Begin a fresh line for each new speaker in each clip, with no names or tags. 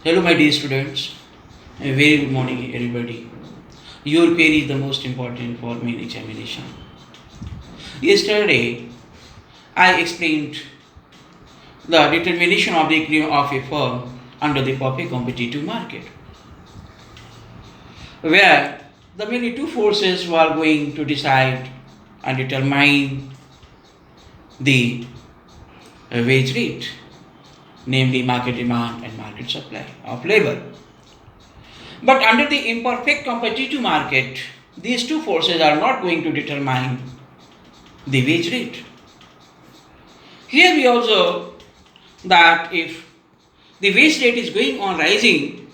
Hello, my dear students. A very good morning, everybody. Your query is the most important for main examination. Yesterday, I explained the determination of the equilibrium of a firm under the perfect competitive market, where the mainly two forces were going to decide and determine the wage rate, namely market demand and market supply of labor. But under the imperfect competitive market, these two forces are not going to determine the wage rate. Here we observe that if the wage rate is going on rising,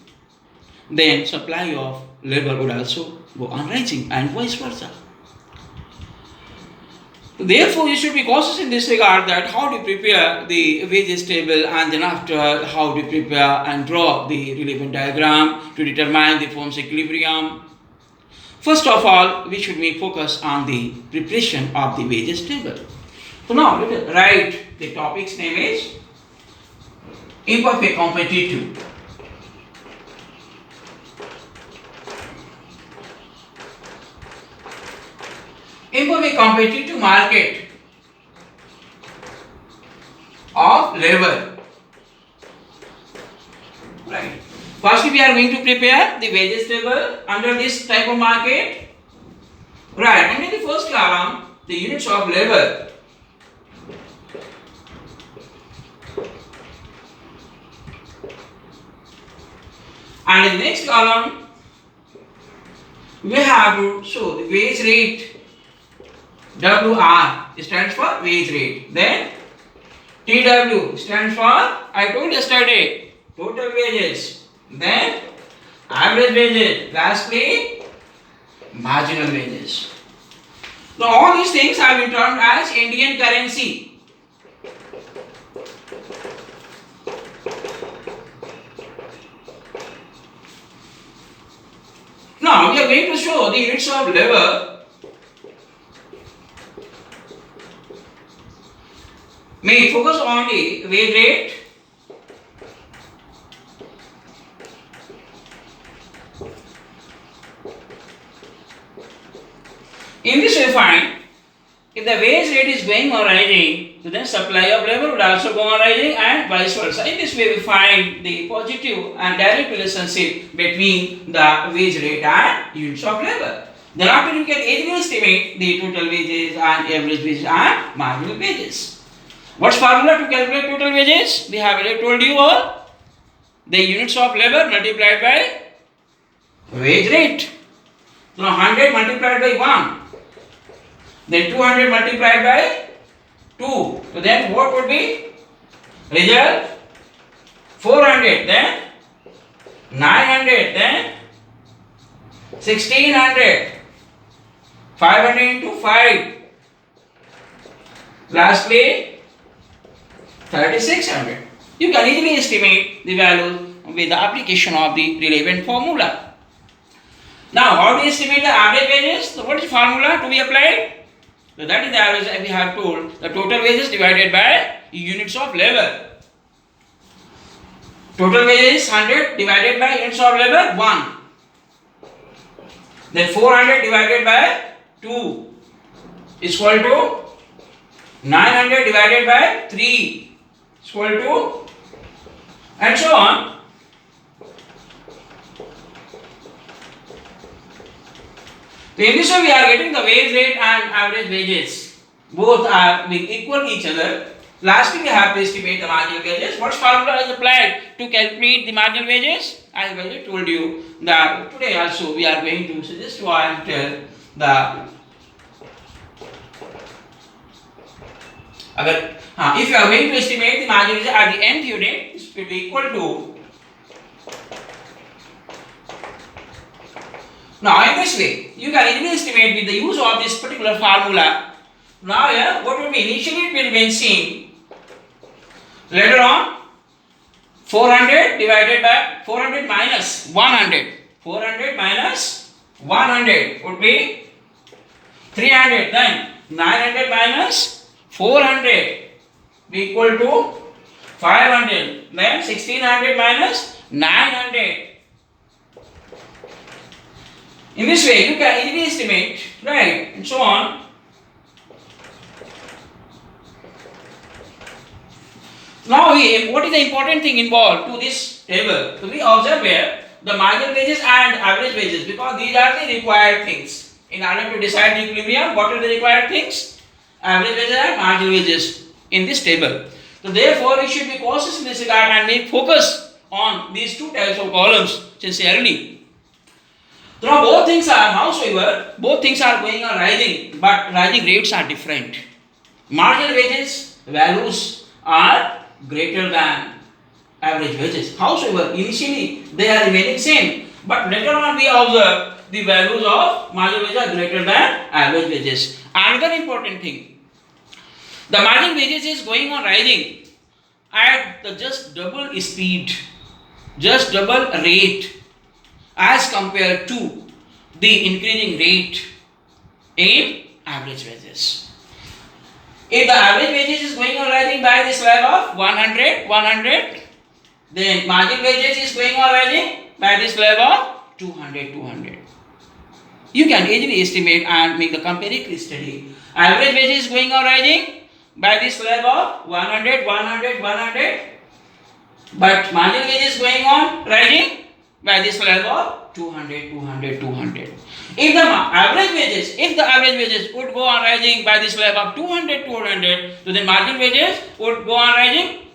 then supply of labor would also go on rising and vice versa. Therefore, you should be cautious in this regard that how to prepare the wages table and then after how to prepare and draw the relevant diagram to determine the firm's equilibrium. First of all, we should make focus on the preparation of the wages table. So now let us write the topic's name is imperfect competitive. Imperfect competitive market of labor. Right. First, we are going to prepare the wages table under this type of market. Right. And in the first column, the units of labor. And in the next column, we have to show the wage rate. WR stands for wage rate. Then TW stands for, I told yesterday, total wages. Then average wages. Lastly, marginal wages. Now all these things have been termed as Indian currency. Now we are going to show the units of labor. May focus on the wage rate. In this we find if the wage rate is going on rising, then supply of labor would also go on rising and vice versa. In this way we find the positive and direct relationship between the wage rate and units of labor. Then after you can easily estimate the total wages and average wages and marginal wages. What's formula to calculate total wages? We have already told you all. The units of labor multiplied by wage rate. So 100 multiplied by 1. Then 200 multiplied by 2. So then what would be? Result 400. Then 900. Then 1600. 500 into 5. Lastly 3600. You can easily estimate the value with the application of the relevant formula. Now, how do you estimate the average wages? So, what is the formula to be applied? So, that is the average we have told. The total wages divided by units of labor. Total wages 100 divided by units of labor 1. Then 400 divided by 2 is equal to 900 divided by 3 is equal to, and so on. So in this way we are getting the wage rate and average wages. Both are being equal each other. Lastly we have to estimate the marginal wages. What formula is applied to calculate the marginal wages? As I already told you that today also we are going to suggest to and tell the if you are going to estimate the marginal wages at the nth unit, it will be equal to. Now in this way, you can easily estimate with the use of this particular formula. Now here, what will be initially it will be seen. Later on, 400 divided by 400 minus 100. 400 minus 100 would be 300. Then 900 minus 400 be equal to 500. Then 1600 minus 900. In this way, you can easily estimate, right, and so on. Now, what is the important thing involved to this table? So, we observe here the marginal wages and average wages, because these are the required things. In order to decide the equilibrium, what are the required things? Average wages and marginal wages in this table. So, therefore, we should be cautious in this regard and make focus on these two types of columns sincerely. So, now both things are, however, both things are going on rising, but rising rates are different. Marginal wages values are greater than average wages. However, initially they are remaining same, but later on we observe the values of marginal wages are greater than average wages. Another important thing, the marginal wages is going on rising at the just double speed, just double rate as compared to the increasing rate in average wages. If the average wages is going on rising by this level of 100, then marginal wages is going on rising by this level of 200. You can easily estimate and make the comparative study. Average wages is going on rising by this level of 100, but marginal wages is going on rising by this level of 200. If the average wages would go on rising by this level of 200, so the marginal wages would go on rising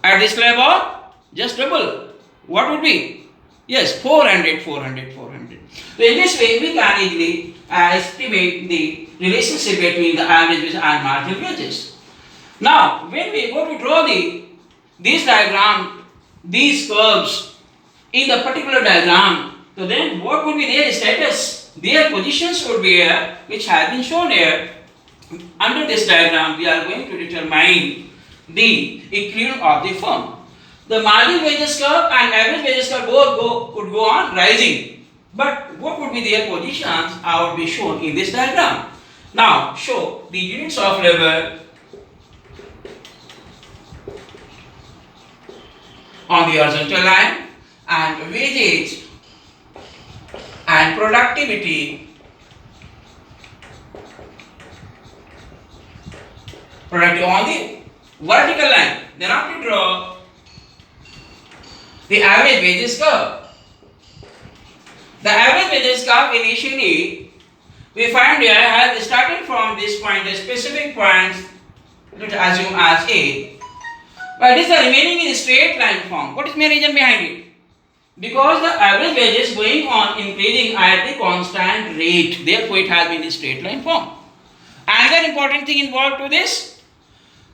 at this level just double. What would be? Yes, 400. So in this way we can easily estimate the relationship between the average wages and marginal wages. Now when we go to draw this diagram, these curves in the particular diagram, so then what would be their status? Their positions would be here, which has been shown here. Under this diagram, we are going to determine the equilibrium of the firm. The marginal wages curve and average wages curve both would go on rising. But what would be their positions would be shown in this diagram. Now, show the units of labor on the horizontal line and wages and productivity on the vertical line. Then after draw the average wages curve. The average wages curve initially we find here has started from this point, a specific point, let us assume as A, but it is remaining in straight line form. What is the reason behind it? Because the average wages going on increasing at the constant rate, therefore it has been in straight line form. Another important thing involved to this,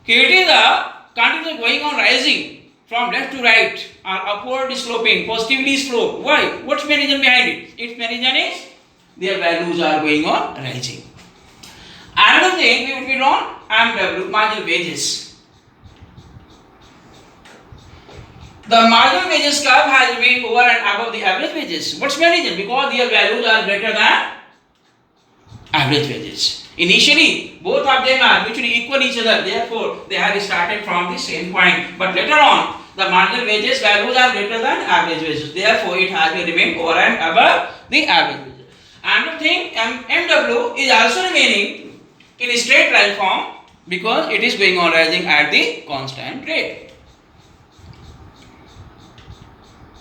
it is the continuously going on rising from left to right or upward sloping, positively sloped. Why? What's the reason behind it? Its main reason is their values are going on rising. Another thing we would be on MW, marginal wages. The marginal wages curve has remained over and above the average wages. What's the reason? Because their values are greater than average wages. Initially, both of them are mutually equal each other. Therefore, they have started from the same point. But later on, the marginal wages values are greater than average wages. Therefore, it has remained over and above the average wages. Another thing, MW is also remaining in a straight line form because it is going on rising at the constant rate.